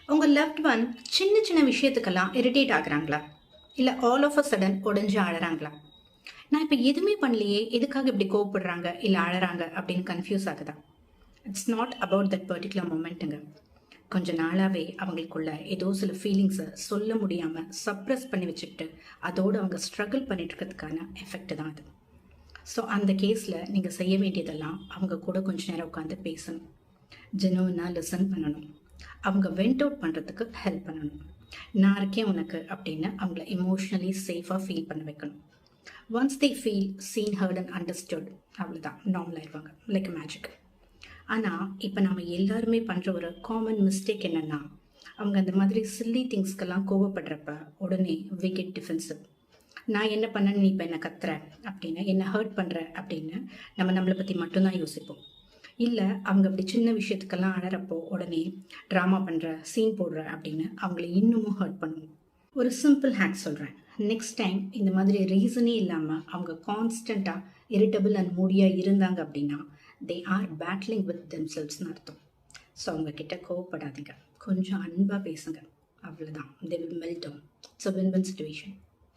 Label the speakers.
Speaker 1: உங்கள் loved one சின்ன சின்ன விஷயத்துக்கெல்லாம் இரிட்டேட் ஆகுறாங்களா? இல்லை ஆல் ஆஃப் அ சடன் உடஞ்சி அழறாங்களா? நான் இப்போ எதுவுமே பண்ணலையே, எதுக்காக இப்படி கோவப்படுறாங்க இல்லை அழறாங்க அப்படின்னு கன்ஃபியூஸ் ஆகுதா? It's not about that particular மூமெண்ட்டுங்க. கொஞ்ச நாளாகவே அவங்களுக்குள்ள ஏதோ சில ஃபீலிங்ஸை சொல்ல முடியாமல் சப்ரெஸ் பண்ணி வச்சுக்கிட்டு அதோடு அவங்க ஸ்ட்ரகிள் பண்ணிட்டு இருக்கிறதுக்கான எஃபெக்ட் தான் அது. ஸோ அந்த கேஸில் நீங்கள் செய்ய வேண்டியதெல்லாம் அவங்க கூட கொஞ்ச நேரம் உட்காந்து பேசணும், ஜெனுவனாக லிசன் பண்ணணும், அவங்க வெண்ட் அவுட் பண்ணுறதுக்கு ஹெல்ப் பண்ணணும். நான் இருக்கேன் உனக்கு அப்படின்னு அவங்கள எமோஷ்னலி சேஃபாக ஃபீல் பண்ண வைக்கணும். Once they feel seen, hurt and understood, அவ்வளோதான், நார்மல் ஆயிடுவாங்க லைக் மேஜிக். ஆனால் இப்போ நம்ம எல்லாருமே பண்ணுற ஒரு காமன் மிஸ்டேக் என்னென்னா, அவங்க அந்த மாதிரி சில்லி திங்ஸ்க்கெல்லாம் கோவப்படுறப்ப உடனே வி கெட் டிஃபென்சிவ். நான் என்ன பண்ணேன்னு நீ இப்போ என்ன கத்துற அப்படின்னு, என்ன ஹர்ட் பண்ணுற அப்படின்னு நம்மளை பற்றி மட்டும்தான் யோசிப்போம். இல்லை அவங்க அப்படி சின்ன விஷயத்துக்கெல்லாம் அழறப்போ உடனே ட்ராமா பண்ணுற, சீன் போடுற அப்படின்னு அவங்கள இன்னமும் ஹர்ட் பண்ணுவோம். ஒரு சிம்பிள் ஹேக் சொல்கிறேன். நெக்ஸ்ட் டைம் இந்த மாதிரி ரீசனே இல்லாமல் அவங்க கான்ஸ்டண்ட்டாக இரிட்டபிள் அண்ட் மூடியாக இருந்தாங்க அப்படின்னா தே ஆர் பேட்லிங் வித் தெம்செல்ஸ்னு அர்த்தம். ஸோ அவங்க கிட்ட கோவப்படாதீங்க, கொஞ்சம் அன்பாக பேசுங்க, அவ்வளோதான். They will melt down. It's a win-win situation.